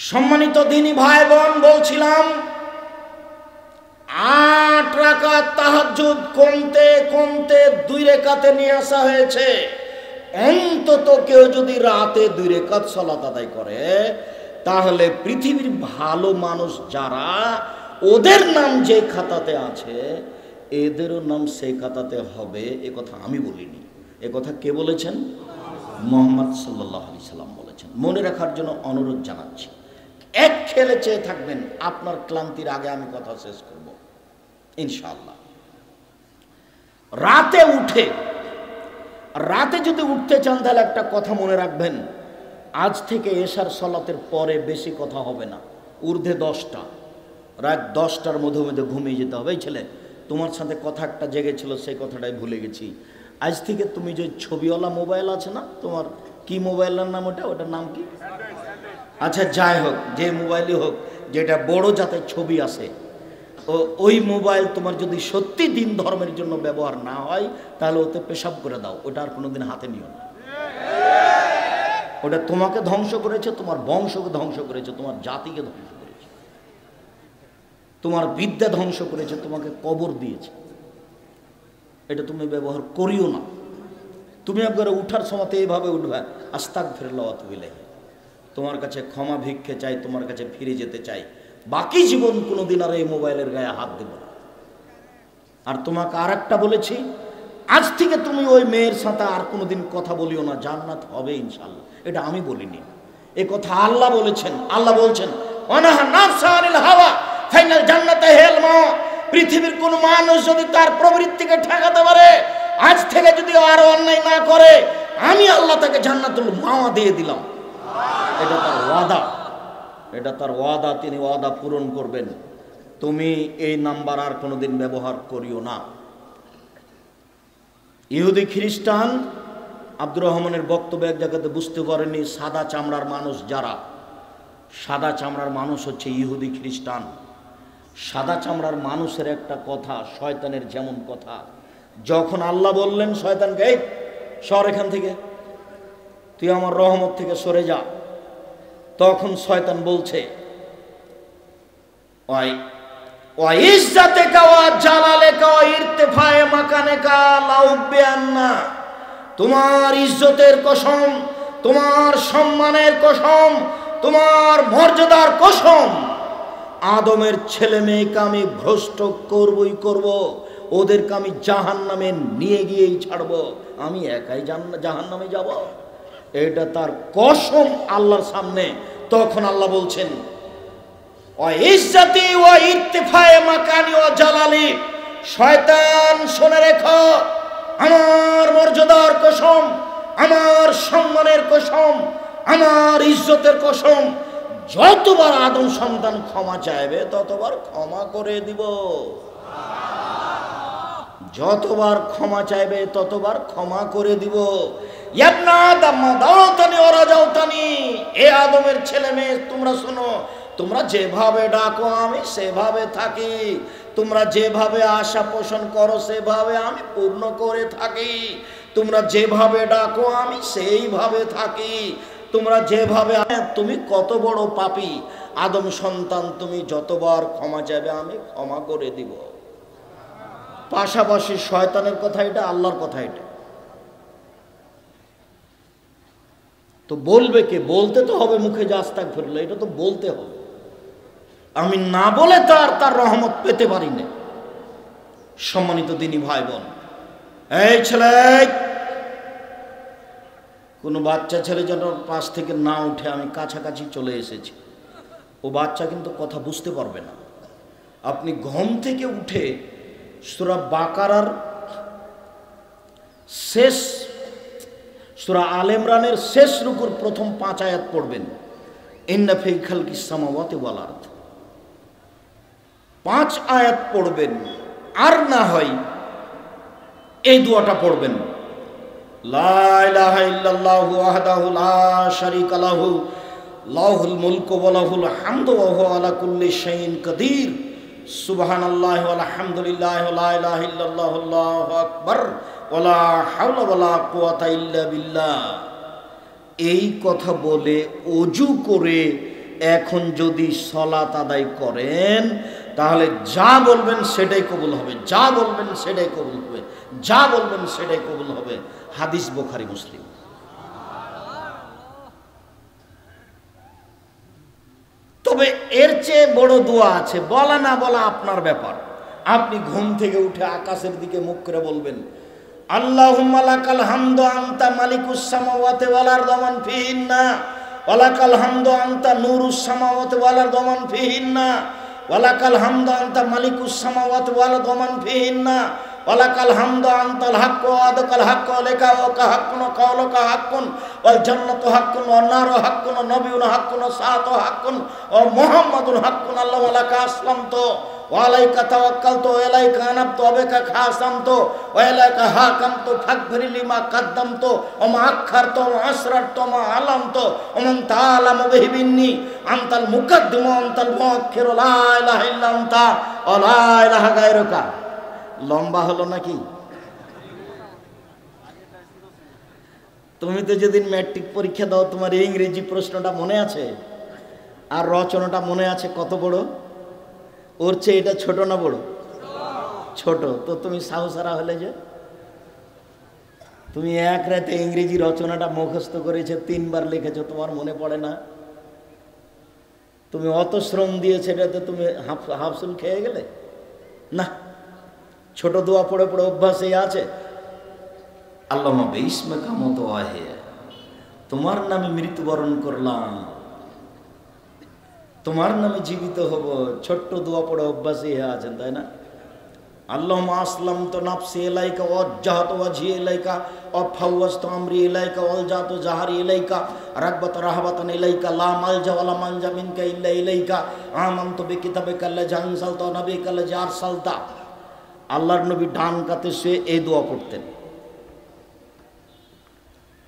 সম্মানিত দিনী ভাই বোন, বলছিলাম 8 রাকাত তাহাজ্জুদ কমতে কমতে 2 রাকাতে নিয়ে আসা হয়েছে। অন্তত কেউ যদি রাতে 2 রাকাত সালাত আদায় করে, তাহলে পৃথিবীর ভালো মানুষ যারা, ওদের নাম যে খাতাতে আছে এদেরও নাম সেই খাতাতে হবে। এ কথা আমি বলিনি, এ কথা কে বলেছেন? মুহাম্মদ সাল্লাল্লাহু আলাইহি সাল্লাম বলেছেন। মনে রাখার জন্য অনুরোধ জানাচ্ছি। এক খেলে চেয়ে থাকবেন, আপনার ক্লান্তির আগে আমি কথা শেষ করব ইনশাআল্লাহ। রাতে যদি উঠতে চান, তাহলে একটা কথা মনে রাখবেন, আজ থেকে এশার সালাতের পরে বেশি কথা হবে না। ঊর্ধ্বে 10টা, রাত 10টার মধ্যে মধ্যে ঘুমিয়ে যেতে হবে। এই ছেলে, তোমার সাথে কথা একটা জেগেছিল, সেই কথাটাই ভুলে গেছি। আজ থেকে তুমি যে ছবিওয়ালা মোবাইল আছে না, তোমার কি মোবাইলের নাম ওটার নাম কি? আচ্ছা, যাই হোক, যে মোবাইলই হোক, যেটা বড় যাতে ছবি আসে, ওই মোবাইল তোমার যদি সত্যি দিন ধর্মের জন্য ব্যবহার না হয়, তাহলে ওতে পেশাব করে দাও। ওটা আর কোনোদিন হাতে নিও না। ওটা তোমাকে ধ্বংস করেছে, তোমার বংশকে ধ্বংস করেছে, তোমার জাতিকে ধ্বংস করেছে, তোমার বিদ্যা ধ্বংস করেছে, তোমাকে কবর দিয়েছে। এটা তুমি ব্যবহার করিও না। তুমি একবারে উঠার সময়তে এইভাবে উঠবে, আস্তাগফিরুল্লাহ ওয়া আতুবু ইলাইহি, তোমার কাছে ক্ষমা ভিক্ষে চাই, তোমার কাছে ফিরে যেতে চাই, বাকি জীবন কোনোদিন আর এই মোবাইলের গায়ে হাত দেব না। আর তোমাকে আর একটা বলেছি, আজ থেকে তুমি ওই মেয়ের সাথে আর কোনোদিন কথা বলিও না, জান্নাত হবে ইনশাআল্লাহ। এটা আমি বলিনি, এ কথা আল্লাহ বলেছেন। আল্লাহ বলছেন, ওয়ানাহা নাফসা আনিল হাওয়া ফাইনাল জান্নাতে হেল মা। পৃথিবীর কোন মানুষ যদি তার প্রবৃত্তিকে ঠেকাতে পারে, আজ থেকে যদি আর অন্যায় না করে, আমি আল্লাহ তাকে জান্নাতুল মাওয়া দিয়ে দিলাম। এটা তার ওয়াদা, এটা তার ওয়াদা, তিনি ওয়াদা পূরণ করবেন। তুমি এই নাম্বার আর কোনোদিন ব্যবহার করিও না। ইহুদি খ্রিস্টান আব্দুর রহমানের বক্তব্য এক জায়গাতে বুঝতে পারেনি, সাদা চামড়ার মানুষ যারা, সাদা চামড়ার মানুষ হচ্ছে ইহুদি খ্রিস্টান। সাদা চামড়ার মানুষের একটা কথা, শয়তানের যেমন কথা, যখন আল্লাহ বললেন শয়তানকে, এই সর এখান থেকে, তুই আমার রহমত থেকে সরে যা, তখন শয়তান বলছে, তোমার ইজ্জতের কসম, তোমার সম্মানের কসম, তোমার মর্যাদার কসম, আদমের ছেলে মেয়েকে আমি ভ্রষ্ট করবই করব, ওদেরকে আমি জাহান্নামে নিয়ে গিয়েই ছাড়বো, আমি একাই জাহান্নামে যাব। এটা তার কসম আল্লাহর সামনে। তখন আল্লাহ বলছেন, শয়তান শুনে রেখো, আমার মর্যাদার কসম, আমার সম্মানের কসম, আমার ইজ্জতের কসম, যতবার আদম সন্তান ক্ষমা চাইবে ততবার ক্ষমা করে দিব, যতবার ক্ষমা চাইবে ততবার ক্ষমা করে দিব। এ আদমের ছেলে মেয়ে, তোমরা শোনো, তোমরা যেভাবে ডাকো আমি সেভাবে থাকি, তোমরা যেভাবে আশা পোষণ করো সেভাবে আমি পূর্ণ করে থাকি, তোমরা যেভাবে ডাকো আমি সেইভাবে থাকি, তোমরা যেভাবে। তুমি কত বড় পাপী আদম সন্তান, তুমি যতবার ক্ষমা চাইবে আমি ক্ষমা করে দিব। পাশাপাশি শয়তানের কথা এটা, আল্লাহর কথা এটা। তো বলবে কে? বলতে তো হবে মুখে যে আস্তাগফিরুল্লাহ, এটা তো বলতে হবে। আমি না বলে তো আর তার রহমত পেতে পারি না। সম্মানিত দিনী ভাই বোন, এই ছেলে, কোনো বাচ্চা ছেলে যেন পাশ থেকে না উঠে, আমি কাছাকাছি চলে এসেছি, ও বাচ্চা কিন্তু কথা বুঝতে পারবে না। আপনি ঘুম থেকে উঠে সূরা বাকারার শেষ, সূরা আলে ইমরানের শেষ রুকুর প্রথম 5 আয়াত পড়বেন, ইন্না ফি খালকিস সামাওয়াতি ওয়াল আরদ, 5 আয়াত পড়বেন। আর না হয় এই দোয়াটা পড়বেন, লা ইলাহা ইল্লাল্লাহু ওয়াহদাহু লা শারীকা লাহু লাহুল মুলকু ওয়া লাহুল হামদু ওয়া হুয়া আলা কুল্লি শাইইন কাদির, সুবহানাল্লাহি ওয়া আলহামদুলিল্লাহি ওয়া লা ইলাহা ইল্লাল্লাহু আল্লাহু আকবার ওয়া লা হাওলা ওয়া লা কুওয়াতা ইল্লা বিল্লাহ। এই কথা বলে অজু করে এখন যদি সালাত আদায় করেন তাহলে যা বলবেন সেটাই কবুল হবে, যা বলবেন সেটাই কবুল হবে, যা বলবেন সেটাই কবুল হবে। হাদিস বুখারী মুসলিম। তবে এর চেয়ে বড় দোয়া আছে, বলা না বলা আপনার ব্যাপার। আপনি ঘুম থেকে উঠে আকাশের দিকে মুখ করে বলবেন, আল্লাহুম্মা লাকাল হামদু আনতা মালিকুস সামাওয়াতি ওয়াল আরদি ওয়া মান ফিহিন্না ওয়া লাকাল হামদু আনতা নূরুস সামাওয়াতি ওয়াল আরদি ওয়া মান ফিহিন্না ওয়া লাকাল হামদু আনতা মালিকুস সামাওয়াতি ওয়াল আরদি ওয়া মান ফিহিন্না ওয়া লাকাল হামদু আনতাল হাক্কু ওয়া আদাকাল হাক্কু আলাইকা ওয়া কাহাক্কুন ওয়া কাওলুকা হাক্কুন ওয়াল জান্নাতু হাক্কুন ওয়ান নারু হাক্কুন ওয়া নাবিয়ুনা হাক্কুন ওয়া সাআতু হাক্কুন ওয়া মুহাম্মাদুন হাক্কুন আল্লাহু লাকা আসলামতু ওয়া আলাইকা তাওয়াক্কালতু ওয়া ইলাইকা আনাবতু ওয়া বিকা খাসামতু ওয়া ইলাইকা হাকামতু ফাগফির লিমা কাদ্দামতু ওয়া মা আখখারতু ওয়া আসরারতু ওয়া মা আলামতু ওয়া মান তাআলামু বিহি মিন্নি আনতাল মুকাদ্দিমু ওয়া আনতাল মুআক্খিরু লা ইলাহা ইল্লা আনতা ওয়া লা ইলাহা গায়রুকা। লম্বা হলো নাকি? তুমি তো যেদিন ম্যাট্রিক পরীক্ষা দাও তোমার ইংরেজি প্রশ্নটা মনে আছে আর রচনাটা মনে আছে কত বড়? ওর চেয়ে এটা ছোট না বড়? ছোট। তো তুমি সাহসারা হলে যে তুমি এক রাতে ইংরেজি রচনাটা মুখস্থ করেছো, 3 বার লিখেছো, তোমার মনে পড়ে না? তুমি অত শ্রম দিয়েছে, এটাতে তুমি হাফসুল খেয়ে গেলে না। ছোট দোয়া পড়ে পড়ে অভ্যাসই আছে। আল্লাহুম্মা বিসমিকা মুতওয়াহিয়া, তোমার নামে মৃত্যুবরণ করলাম, তোমার নামে জীবিত হব। ছোট্ট দোয়া পড়ে অভ্যাসই হয়ে আছেন, তাই না? আল্লাহুম্মা আসলামতু নাফসি ইলাইকা ওয়াজ্জাহতু ওয়াজহি ইলাইকা ওয়া ফাওয়াজতু আমরি ইলাইকা ওয়ালজাতু জাহরি ইলাইকা রাগবাতান রাহবাতান ইলাইকা লা মালজা ওয়া লা মানজা মিনকা ইল্লা ইলাইকা আমানতু বিকিতাবিকা আল্লাযী আনজালতা ওয়া নাবিয়িকা আল্লাযী আরসালতা। আল্লাহর নবী ডান কাতে শুয়ে এই দোয়া পড়তেন।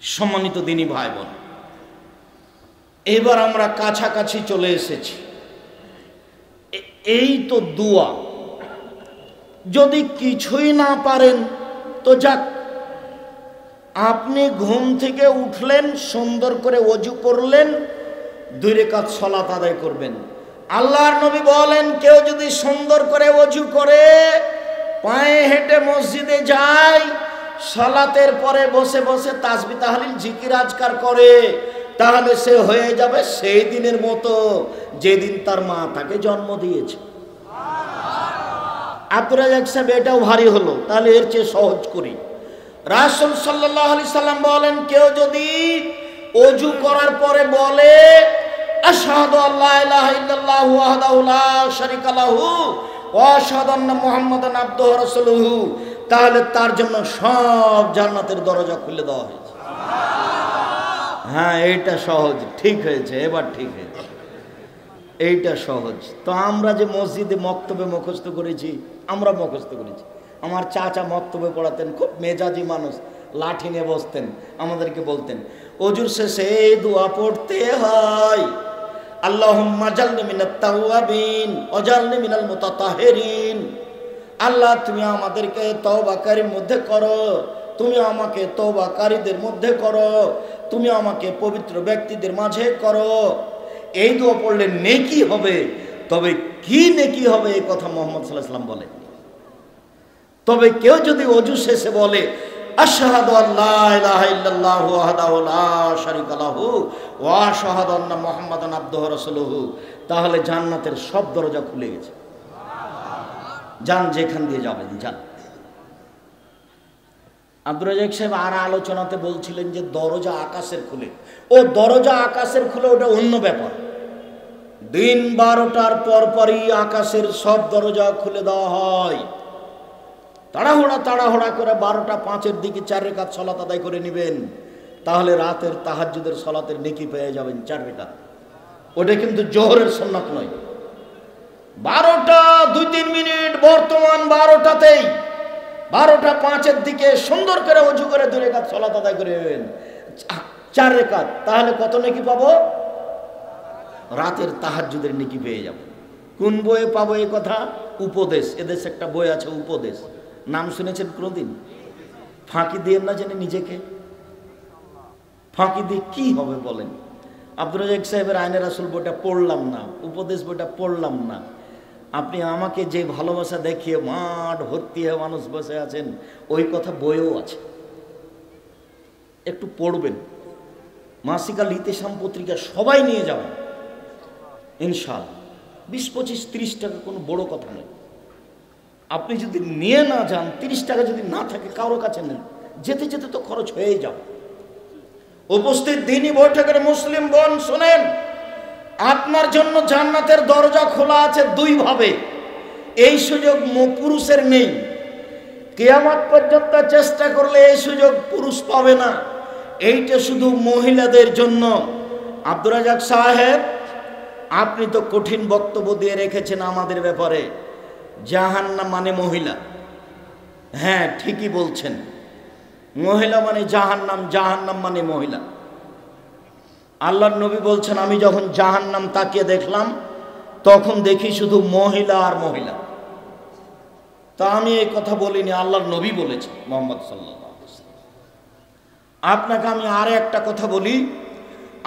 সম্মানিত দিনী ভাই বোন, এবার আমরা কাছাকাছি চলে এসেছি। এই তো দোয়া, যদি কিছুই না পারেন তো যাক, আপনি ঘুম থেকে উঠলেন, সুন্দর করে ওযু করলেন, 2 রাকাত সালাত আদায় করবেন। আল্লাহর নবী বলেন, কেউ যদি সুন্দর করে ওযু করে পায়ে হেঁটে মসজিদে যায়, সালাতের পরে বসে বসে তাসবিহ তাহলিল জিকির আজকার করে, তাহলে সে হয়ে যাবে সেই দিনের মতো যেদিন তার মা তাকে জন্ম দিয়েছে। আব্দুর রাজ্জাক সাহেব, এটাও ভারী হলো, তাহলে এর চেয়ে সহজ করি। রাসূল সাল্লাল্লাহু আলাইহি সাল্লাম বলেন, কেউ যদি ওযু করার পরে বলে আশহাদু আল্লা ইলাহা ইল্লাল্লাহু ওয়াহদাহু লা শারীকা লাহু ওয়া আশহাদু আন্না মুহাম্মাদান আবদুহু ওয়া রাসূলুহু, তাহলে তার জন্য সব জান্নাতের দরজা খুলে দেওয়া হয়েছে। হ্যাঁ, এইটা সহজ, ঠিক হয়েছে, এবার ঠিক হয়েছে, এইটা সহজ। তো আমরা যে মসজিদে মক্তবে মুখস্থ করেছি, আমরা মুখস্থ করেছি। আমার চাচা মক্তবে পড়াতেন, খুব মেজাজি মানুষ, লাঠি নিয়ে বসতেন, আমাদেরকে বলতেন ওযুর শেষে এই দোয়া পড়তে হয়, আল্লাহুম্মা জালনি মিনাত তাওয়াবিন ওয়াজালনি মিনাল মুতাতাহিরিন। আল্লাহ, তুমি আমাদেরকে তওবাকারীর মধ্যে করো, তুমি আমাকে তওবাকারীদের মধ্যে করো, তুমি আমাকে পবিত্র ব্যক্তিদের মাঝে করো। এই দোয়া পড়লে নেকি হবে, তবে কি নেকি হবে এই কথা মুহাম্মদ সাল্লাল্লাহু আলাইহি ওয়াসাল্লাম বলেন। তবে কেউ যদি ওযু শেষে বলে আশহাদু আল্লা ইলাহা ইল্লাল্লাহু ওয়াহদাহু লা শারীকা লাহু ওয়া আশহাদু আন্না মুহাম্মাদান আবদুহু ওয়া রাসূলুহু, তাহলে জান্নাতের সব দরজা খুলে গেছে। যান, যেখান দিয়ে যাবেন যান। আব্দুর রাজ্জাক সাহেব আর আলোচনাতে বলছিলেন যে দরজা আকাশের খুলে, ও দরজা আকাশের খুলে ওটা অন্য ব্যাপার। দিন 12টার পরপরই আকাশের সব দরজা খুলে দেওয়া হয়। তাড়াহুড়া করে 12টা 5-এর দিকে 4 রাকাত সালাত আদায় করে নেবেন, তাহলে রাতের তাহাজ্জুদের সালাতের নেকি পেয়ে যাবেন 4 রাকাত। ওটা কিন্তু জোহরের সুন্নাত নয়। 12টা 2-3 মিনিট, বর্তমান 12টাতেই 12টা 5-এর দিকে সুন্দর করে ওযু করে 2 রাকাত সালাত আদায় করে নেবেন 4 রাকাত, তাহলে কত নেকি পাবো? রাতের তাহাজ্জুদের নেকি পেয়ে যাব। কোন বইয়ে পাবো এই কথা? উপদেশ। এদেশে একটা বই আছে উপদেশ, নাম শুনেছেন কোনদিন? ফাঁকি দিয়ে না জেনে নিজেকে ফাঁকি দিয়ে কি হবে বলেন? আব্দুর রাজ্জাক সাহেবের আইনে রাসূল বইটা পড়লাম না, উপদেশ বইটা পড়লাম না। আপনি আমাকে যে ভালোবাসা দেখিয়ে মাঠ ভর্তি হয়ে মানুষ বসে আছেন, ওই কথা বইও আছে, একটু পড়বেন। মাসিকা লিতেশাম পত্রিকা সবাই নিয়ে যাবেন ইনশাআল্লাহ। 20, 25, 30 টাকা কোনো বড় কথা নয়। আপনি যদি নিয়ে না যান, 30 টাকা যদি না থাকে কারো কাছে নেন, যেতে যেতে তো খরচ হয়ে যাবে। উপস্থিত দিনী বৈঠকের মুসলিম বোন শোনেন, আপনার জন্য জান্নাতের দরজা খোলা আছে দুই ভাবে। এই সুযোগ পুরুষের নেই। কিয়ামত পর্যন্ত চেষ্টা করলে এই সুযোগ পুরুষ পাবে না, এইটা শুধু মহিলাদের জন্য। আব্দুর রাজ্জাক সাহেব, আপনি তো কঠিন বক্তব্য দিয়ে রেখেছেন আমাদের ব্যাপারে। জাহান্নাম মানে মহিলা। হ্যাঁ, ঠিকই বলছেন, মহিলা মানে জাহান্নাম, জাহান্নাম মানে মহিলা। আল্লাহর নবী বলছেন, আমি যখন জাহান্নাম তাকিয়ে দেখলাম তখন দেখি শুধু মহিলা আর মহিলা। তা আমি এই কথা বলিনি, আল্লাহর নবী বলেছেন মুহাম্মদ সাল্লাল্লাহু আলাইহি ওয়াসাল্লাম। আপনাকে আমি আরে একটা কথা বলি,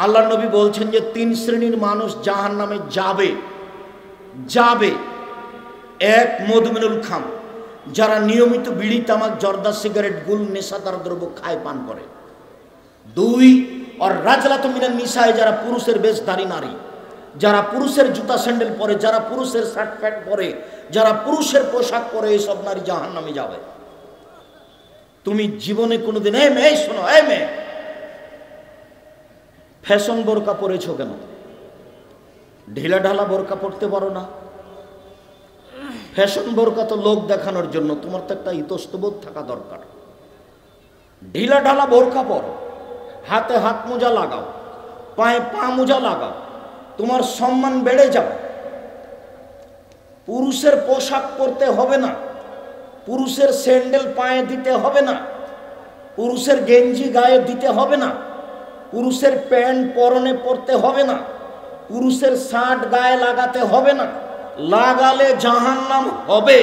আল্লাহর নবী বলছেন যে 3 শ্রেণীর মানুষ জাহান্নামে যাবে যাবে। 1, মদমিনুল খাম, যারা নিয়মিত বিড়ি, তামাক, জর্দা, সিগারেট, গুল, নেশাদার দ্রব্য খায়, পান করে। 2, আর রাজলাতু মিনান নিসায়ে, যারা পুরুষের বেশধারী নারী, যারা পুরুষের জুতা স্যান্ডেল পরে, যারা পুরুষের শার্ট প্যান্ট পরে, যারা পুরুষের পোশাক পরে, এইসব নারী জাহান্নামে যাবে। তুমি জীবনে কোনোদিন, এই মেয়ে শোনো, এই মেয়ে, ফ্যাশন বোরকা পরেছো কেন? ঢিলা ঢালা বোরকা পরতে পারো না? ফ্যাশন বোরকা তো লোক দেখানোর জন্য, তোমার তো একটা ইতস্তবোধ থাকা দরকার। ঢিলা ঢালা বোরকা পরো, হাতে হাত মোজা লাগাও, পায়ে পা মোজা লাগাও, তোমার সম্মান বেড়ে যাবে। পুরুষের পোশাক পরতে হবে না, পুরুষের স্যান্ডেল পায়ে দিতে হবে না, পুরুষের গেঞ্জি গায়ে দিতে হবে না, পুরুষের প্যান্ট পরনে পরতে হবে না, পুরুষের শার্ট গায়ে লাগাতে হবে না। লাগালে জাহান্নাম হবে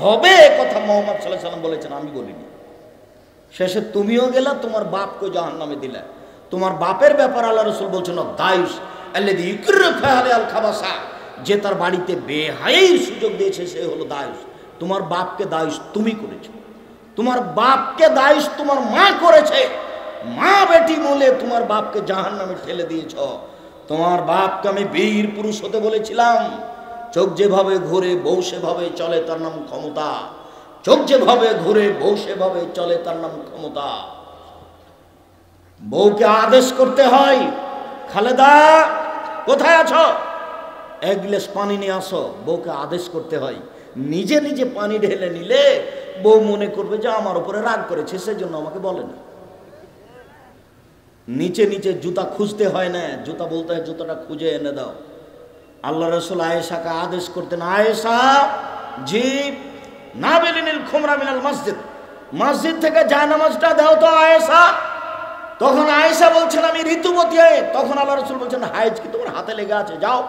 হবে, কথা মুহাম্মদ সাল্লাল্লাহু আলাইহি ওয়াসাল্লাম বলেছেন, আমি বলিনি। শেষে তুমিও গেলা, তোমার বাপকে জাহান্নামে দিলে। তোমার বাপের ব্যাপার আল্লাহ রাসূল বলছেন, দায়ুস আল্লাযী ইকরা ফাআলা আল খাবাসা, যে তার বাড়িতে বেহায়ার সুযোগ দিয়েছে সে হলো দায়ুস। তোমার বাপকে দায়ুস তুমি করেছো, তোমার বাপকে দায়ুস তোমার মা করেছে। মা বেটি বলে তোমার বাপকে জাহান্নামে ঠেলে দিয়েছ। তোমার বাপকে আমি বীর পুরুষ হতে বলেছিলাম। চোখ যেভাবে ঘুরে বউ সেভাবে চলে, তার নাম ক্ষমতা। চোখ যেভাবে ঘুরে বউ সেভাবে চলে, তার নাম ক্ষমতা। বউকে আদেশ করতে হয়, খালেদা কোথায় আছো, 1 গ্লাস পানি নিয়ে আসো। বউকে আদেশ করতে হয়। নিজে নিজে পানি ঢেলে নিলে বউ মনে করবে যে আমার উপরে রাগ করেছে, সেজন্য আমাকে বলে না। নিচে নিচে জুতা খুঁজতে হয় না, জুতা বলতে হয় জুতাটা খুঁজে এনে দাও। আল্লাহ রাসূল আয়েশাকে আদেশ করতেন, আয়েশা জি নাবিলিনিল খুমরা মিনাল মসজিদ, মসজিদ থেকে জায়নামাজটা দাও তো আয়েশা। তখন আয়েশা বলছেন আমি ঋতুবতী। তখন আল্লাহ রাসূল বলছেন, হাইজ কি তোমার হাতে লেগে আছে, যাও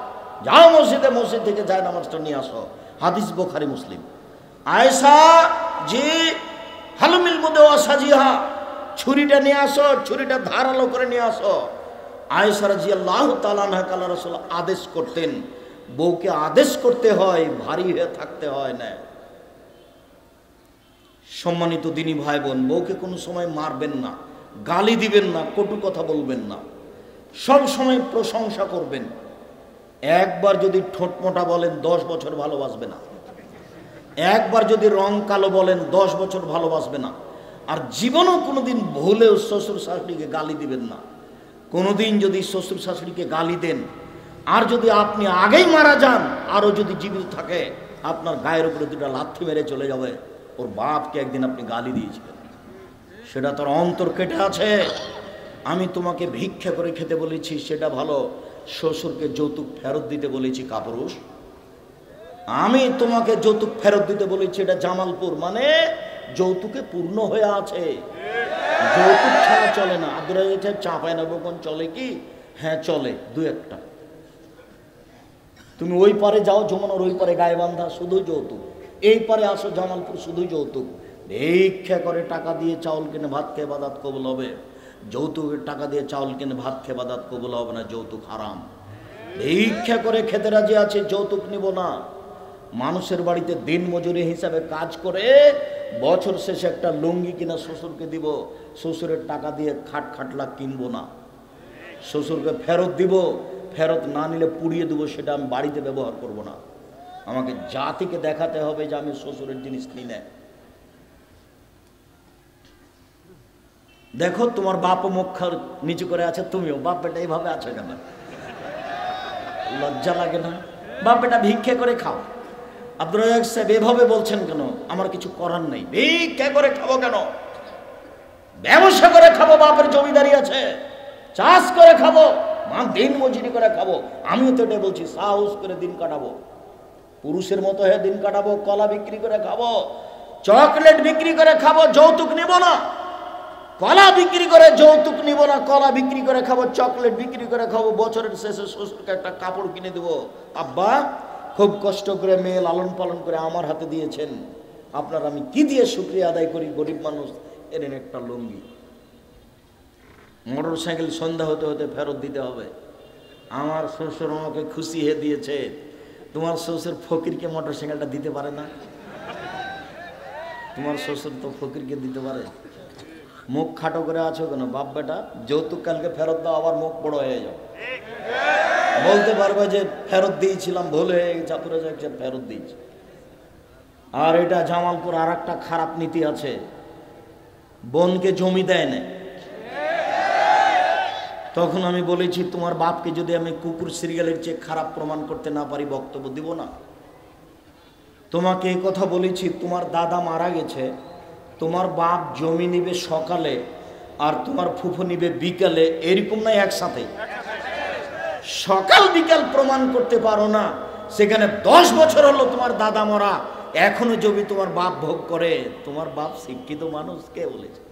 যাও মসজিদে, মসজিদ থেকে জায়নামাজটা নিয়ে আসো। হাদিস বুখারী মুসলিম। আয়েশা জি হালুমিল মুদওয়া সাজিহা, ছুরিটা নিয়ে আসো, ছুরিটা ধারালো করে নিয়ে আসো। আয়েশা রাদিয়াল্লাহু তাআলা আনহা আল্লাহ রাসূল আদেশ করতেন। বউকে আদেশ করতে হয়, ভারী হয়ে থাকতে হয় না। সম্মানিত দিনী ভাই বোন, বউকে কোনো সময় মারবেন না, গালি দিবেন না, কটু কথা বলবেন না, সব সময় প্রশংসা করবেন। একবার যদি ঠোঁট মোটা বলেন 10 বছর ভালোবাসবে না। একবার যদি রং কালো বলেন 10 বছর ভালোবাসবে না। আর জীবনেও কোনোদিন ভুলেও শ্বশুর শাশুড়িকে গালি দিবেন না। কোনোদিন যদি শ্বশুর শাশুড়িকে গালি দেন, আর যদি আপনি আগেই মারা যান, আরও যদি জীবিত থাকে, আপনার গায়ের উপরে 2টা লাথি মেরে চলে যাবে। ওর বাপকে একদিন আপনি গালি দিয়েছিলেন, সেটা তোর অন্তর কেটে আছে। আমি তোমাকে ভিক্ষা করে খেতে বলেছি, সেটা ভালো। শ্বশুরকে যৌতুক ফেরত দিতে বলেছি কাপুরুষ। আমি তোমাকে যৌতুক ফেরত দিতে বলেছি, এটা জামালপুর, মানে যৌতুকে পূর্ণ হয়ে আছে। যৌতুক ছাড়া চলে না। আব্দুর রাজ্জাক সাহেব চাপায় না বকন চলে কি? হ্যাঁ চলে, 2-1টা। তুমি ওই পারে যাও, যমুনার ওই পারে গায়েবান্ধা, শুধু যৌতুক। এই পারে আসো জামালপুর, শুধু যৌতুক। ভিক্ষা করে টাকা দিয়ে চাউল কিনে ভাত খেয়ে বাদাত কবুল হবে। যৌতুকের টাকা দিয়ে চাউল কিনে ভাত খেয়ে বাদাত কবুল হবে না, যৌতুক হারাম। ভিক্ষা করে খেতে রাজি আছে, যৌতুক নিব না। মানুষের বাড়িতে দিন মজুরি হিসাবে কাজ করে বছর শেষে একটা লুঙ্গি কিনা শ্বশুরকে দিব, শ্বশুরের টাকা দিয়ে খাটলা কিনবো না। শ্বশুরকে ফেরত দিব, ফেরত না নিলে পুড়িয়ে দেবো, সেটা আমি বাড়িতে ব্যবহার করব না। আমাকে জাতিকে দেখাতে হবে যে আমি শ্বশুরের জিনিস কিনে। দেখো তোমার বাপও মুখ নিচু করে আছে, তুমিও বাপ বেটা এইভাবে আছো কেন? লজ্জা লাগে না? বাপ বেটা ভিক্ষা করে খাও। আব্দুর রাজ্জাক সাহেব এভাবে বলছেন কেন? আমার কিছু করার নেই, ভিক্ষা করে খাবো কেন? ব্যবসা করে খাবো, বাপের জমিদারি আছে, চাষ করে খাবো, দিন মজুরি করে খাবো। আমিও তো এটা বলছি, সাহস করে দিন কাটাবো, পুরুষের মতো হয়ে দিন কাটাবো। কলা বিক্রি করে খাবো, চকলেট বিক্রি করে খাবো, যৌতুক নিব না। কলা বিক্রি করে যৌতুক নিব না, কলা বিক্রি করে খাবো, চকলেট বিক্রি করে খাবো। বছরের শেষে শ্বশুরকে একটা কাপড় কিনে দেবো, আব্বা খুব কষ্ট করে মেয়ে লালন পালন করে আমার হাতে দিয়েছেন, আপনার আমি কি দিয়ে শুকরিয়া আদায় করি? গরিব মানুষ, এনেন একটা লুঙ্গি। মোটর সাইকেল সন্ধ্যা হতে হতে ফেরত দিতে হবে। আমার শ্বশুর আমাকে খুশি হয়ে দিয়েছে। তোমার শ্বশুর ফকিরকে মোটর সাইকেলটা দিতে পারে না? তোমার শ্বশুর তো ফকিরকে দিতে পারে। মুখ খাটো করে আছো কেন বাপ বেটা? যৌতুক কালকে ফেরত দাও, আবার মুখ বড় হয়ে যাও। বলতে পারবে যে ফেরত দিয়েছিলাম, ভুল হয়ে গেছে, ফেরত দিয়েছি। আর এটা জামালপুর আর একটা খারাপ নীতি আছে, বোনকে জমি দেয় না। তখন আমি বলেছি, তোমার বাপকে যদি আমি কুকুর সিরিয়ালের চেয়ে খারাপ প্রমাণ করতে না পারি, বক্তব্য দিব না। তোমাকে এই কথা বলেছি, তোমার দাদা মারা গেছে, তোমার বাপ জমি নিবে সকালে আর তোমার ফুফু নিবে বিকালে, এরকম নাই একসাথে। সকাল বিকাল প্রমাণ করতে পারো না, সেখানে 10 বছর হলো তোমার দাদা মরা, এখনো জমি তোমার বাপ ভোগ করে। তোমার বাপ শিক্ষিত মানুষ কে বলেছে?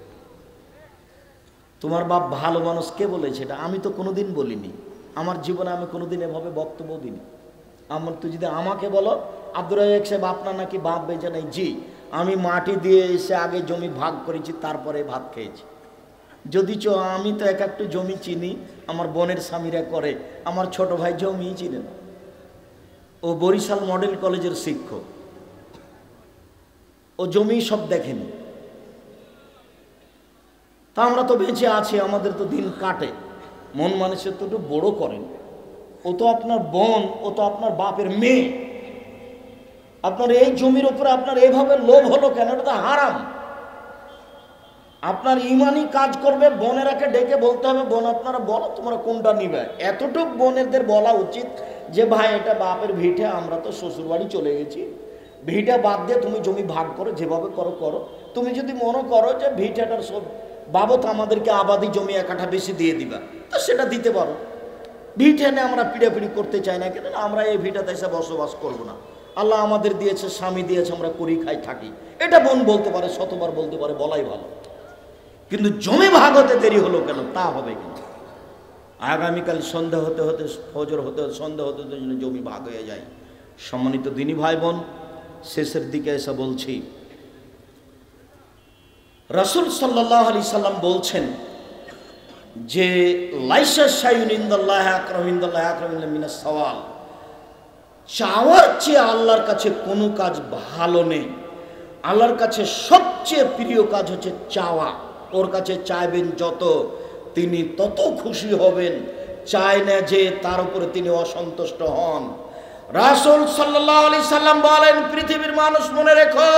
তোমার বাপ ভালো মানুষ কে বলেছে? এটা আমি তো কোনোদিন বলিনি, আমার জীবনে আমি কোনোদিন এভাবে বক্তব্য দিইনি। আমার তো যদি আমাকে বলো, আব্দুর রাজ্জাক সাহেব আপনার নাকি বাপ বেঁচে নেই, জি, আমি মাটি দিয়ে এসে আগে জমি ভাগ করেছি, তারপরে ভাত খেয়েছি। যদি আমি তো একটু জমি চিনি, আমার বোনের স্বামীরা করে, আমার ছোট ভাই জমি চিনেন, ও বরিশাল মডেল কলেজের শিক্ষক, ও জমি সব দেখেনি। তা আমরা তো বেঁচে আছি, আমাদের তো দিন কাটে। মন মানুষের তো একটু বড় করেন। ও তো আপনার বোন, ও তো আপনার বাপের মেয়ে। আপনার এই জমির উপরে আপনার এভাবে লোভ হলো কেন? এটা তো হারাম। আপনার ইমানি কাজ করবে, বোনেরাকে ডেকে বলতে হবে, বোন আপনারা বলো তোমরা কোনটা নিবে। এতটুক বোনেদের বলা উচিত যে ভাই এটা বাপের ভিটে, আমরা তো শ্বশুর বাড়ি চলে গেছি, ভিটা বাদ দিয়ে তুমি জমি ভাগ করো, যেভাবে করো করো। তুমি যদি মনে করো যে ভিটাটার সব বাবদ আমাদেরকে আবাদি জমি 1 কাঠা বেশি দিয়ে দিবা, তো সেটা দিতে পারো। ভিটে নিয়ে আমরা পিড়াপিড়ি করতে চাই না, কিন্তু আমরা এই ভিটাতে এসে বসবাস করবো না। আল্লাহ আমাদের দিয়েছে, স্বামী দিয়েছে, আমরা করি খাই থাকি। এটা বোন বলতে পারে, শতবার বলতে পারে, বলাই ভালো। কিন্তু জমি ভাগ হতে দেরি হলো কেন? তা হবে কিন্তু আগামীকাল সন্ধ্যা হতে হতে, ফজর হতে সন্ধ্যা হতে হতে জমি ভাগ হয়ে যায়। সম্মানিত দিনী ভাই বোন, শেষের দিকে এসে বলছি, রাসূল সাল্লাল্লাহু আলাইহি সাল্লাম বলছেন যে লাইসা শাইউন ইনদাল্লাহি আকরামু ইনদাল্লাহি আকরামু মিনাস সাওয়াল, চাওয়ার চেয়ে আল্লাহর কাছে কোনো কাজ ভালো নেই। আল্লাহর কাছে সবচেয়ে প্রিয় কাজ হচ্ছে চাওয়া। ওর কাছে চাইবেন যত, তিনি তত খুশি হবেন। চায় না যে তার উপরে তিনি অসন্তুষ্ট হন। রাসূল সাল্লাল্লাহু আলাইহি সাল্লাম বলেন, পৃথিবীর মানুষ মনে রেখো,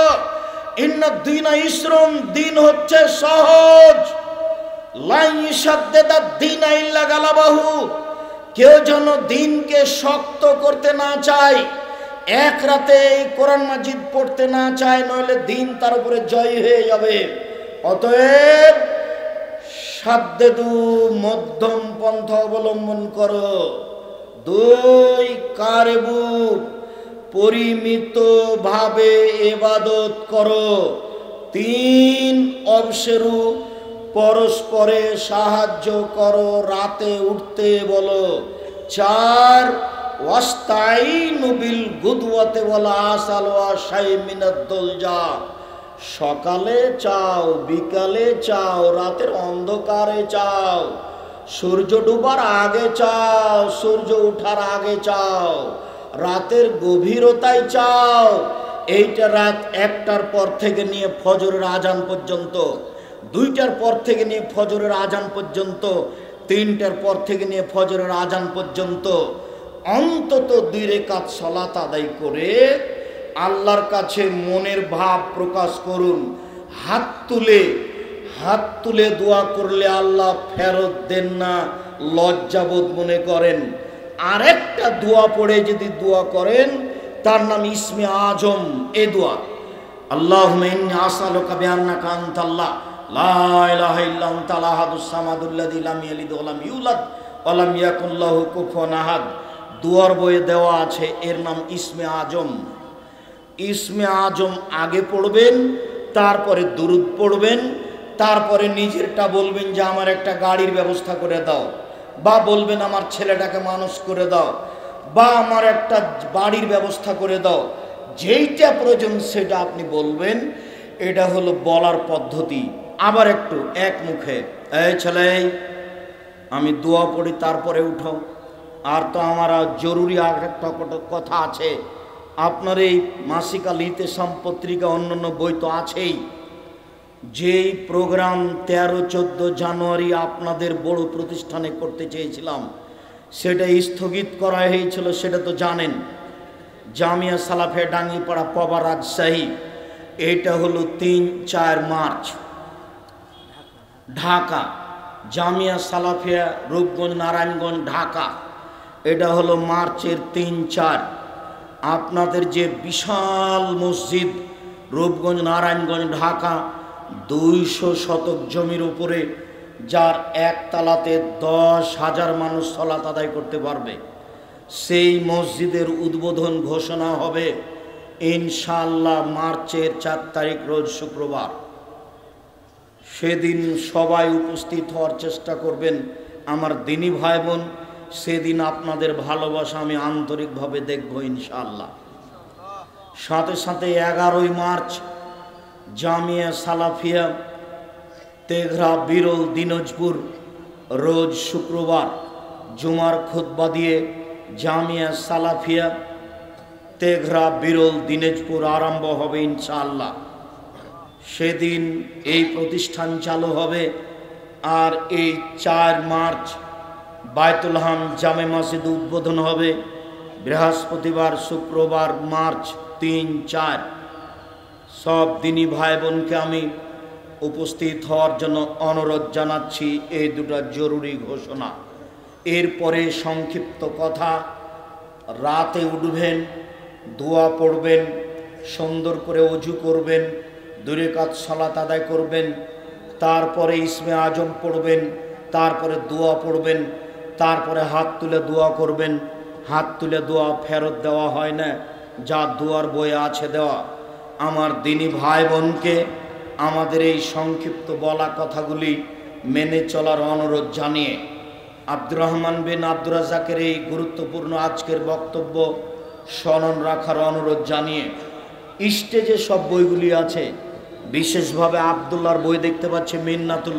ইন্নাদ দীনা ইসরুন, দিন হচ্ছে সহজ। লা ইশাদ্দাদ দীনা ইল্লা গালাবাহু, কেউ যেন দিনকে শক্ত করতে না চায়, এক রাতে এই কোরআন মাজিদ পড়তে না চায়, নইলে দিন তার উপরে জয় হয়ে যাবে। অতএব সাদ্দেদু, মধ্যম পন্থা অবলম্বন করো। 2 কারেবু, পরিমিত ভাবে ইবাদত করো। 3 অবসেরু, পরস্পরে সাহায্য করো, রাতে উঠতে বলো। 4 ওয়াস্তাইনু বিল গুদওয়াতি ওয়াল আসাল ওয়া শাই মিনাদ দুলজা, সকালে চাও, বিকালে চাও, রাতের অন্ধকারে চাও, সূর্য ডুবার আগে চাও, সূর্য ওঠার আগে চাও, রাতের গভীরতায় চাও। এইটা রাত 1টার পর থেকে নিয়ে ফজরের আজান পর্যন্ত, 2টার পর থেকে নিয়ে ফজরের আজান পর্যন্ত, 3টার পর থেকে নিয়ে ফজরের আজান পর্যন্ত অন্তত 2 রাকাত সালাত আদায় করে আল্লাহর কাছে মনের ভাব প্রকাশ করুন। হাত তুলে দোয়া করলে আল্লাহ ফেরত দেন না, লজ্জাবোধ মনে করেন। আরেকটা দোয়া পড়ে যদি দোয়া করেন, তার নাম ইসমে আজম। এ দোয়া, আল্লাহুম্মা ইন্নী আসআলুকা বিআন্নাকা আনতাল্লাহ লা ইলাহা ইল্লা আনতাল আহাদুস সামাদুল্লাযী লাম ইয়ালিদ ওয়া লাম ইউলাদ ওয়া লাম ইয়াকুল লাহু কুফুয়ান আহাদ। দুয়ার বইয়ে দেওয়া আছে, এর নাম ইসমে আজম। ইসমে আজম আগে পড়বেন, তারপরে দুরুদ পড়বেন, তারপরে নিজেরটা বলবেন যে আমার একটা গাড়ির ব্যবস্থা করে দাও, বা বলবেন আমার ছেলেটাকে মানুষ করে দাও, বা আমার একটা বাড়ির ব্যবস্থা করে দাও। যেইটা প্রয়োজন সেটা আপনি বলবেন। এটা হলো বলার পদ্ধতি। আবার একটু এক মুখে, এই ছেলে আমি দোয়া পড়ি তারপরে উঠো। আর তো আমার জরুরি আর একটা কথা আছে। আপনার এই মাসিক আল ইতেসাম পত্রিকা, অন্যান্য বই তো আছেই। যেই প্রোগ্রাম 13-14 জানুয়ারি আপনাদের বড় প্রতিষ্ঠানে করতে চেয়েছিলাম, সেটা স্থগিত করা হয়েছিল, সেটা তো জানেন। জামিয়া সালাফিয়া ডাঙ্গিপাড়া পবা রাজশাহী। এটা হলো 3-4 মার্চ ঢাকা। জামিয়া সালাফিয়া রূপগঞ্জ নারায়ণগঞ্জ ঢাকা। এটা হলো মার্চের 3-4। আপনাদের যে বিশাল মসজিদ রূপগঞ্জ নারায়ণগঞ্জ ঢাকা, 200 শতক জমির উপরে, যার একতলাতে 10,000 মানুষ সালাত আদায় করতে পারবে, সেই মসজিদের উদ্বোধন ঘোষণা হবে ইনশাআল্লাহ মার্চের 4 তারিখ রোজ শুক্রবার। সেদিন সবাই উপস্থিত হওয়ার চেষ্টা করবেন আমার দিনী ভাই বোন। সেদিন আপনাদের ভালোবাসা আমি আন্তরিকভাবে দেখব ইনশাআল্লাহ। সাথে সাথে 11ই মার্চ জামিয়া সালাফিয়া তেঘরা বিরল দিনাজপুর, রোজ শুক্রবার জুমার খুতবা দিয়ে জামিয়া সালাফিয়া তেঘরা বিরল দিনাজপুর আরম্ভ হবে ইনশাআল্লাহ। সেদিন এই প্রতিষ্ঠান চালু হবে। আর এই 4 মার্চ বায়তুল হাম জামে মসজিদ উদ্বোধন হবে বৃহস্পতিবার, শুক্রবার, মার্চ 3-4। সব দিনী ভাই বোনকে আমি উপস্থিত হওয়ার জন্য অনুরোধ জানাচ্ছি। এই দুটো জরুরি ঘোষণা। এরপরে সংক্ষিপ্ত কথা, রাতে উঠবেন, দোয়া পড়বেন, সুন্দর করে ওযু করবেন, 2 রাকাত সালাত আদায় করবেন, তারপরে ইসমে আজম পড়বেন, তারপরে দোয়া পড়বেন, তারপরে হাত তুলে দোয়া করবেন। হাত তুলে দোয়া ফেরত দেওয়া হয় না, যা দুয়ার বইয়ে আছে দেওয়া। আমার দিনী ভাই বোনকে আমাদের এই সংক্ষিপ্ত বলা কথাগুলি মেনে চলার অনুরোধ জানিয়ে আব্দুর রহমান বিন আব্দুর রাজ্জাকের এই গুরুত্বপূর্ণ আজকের বক্তব্য স্মরণ রাখার অনুরোধ জানিয়ে, স্টেজে সব বইগুলি আছে, বিশেষভাবে আবদুল্লাহর বই দেখতে পাচ্ছি, মিন্নাতুল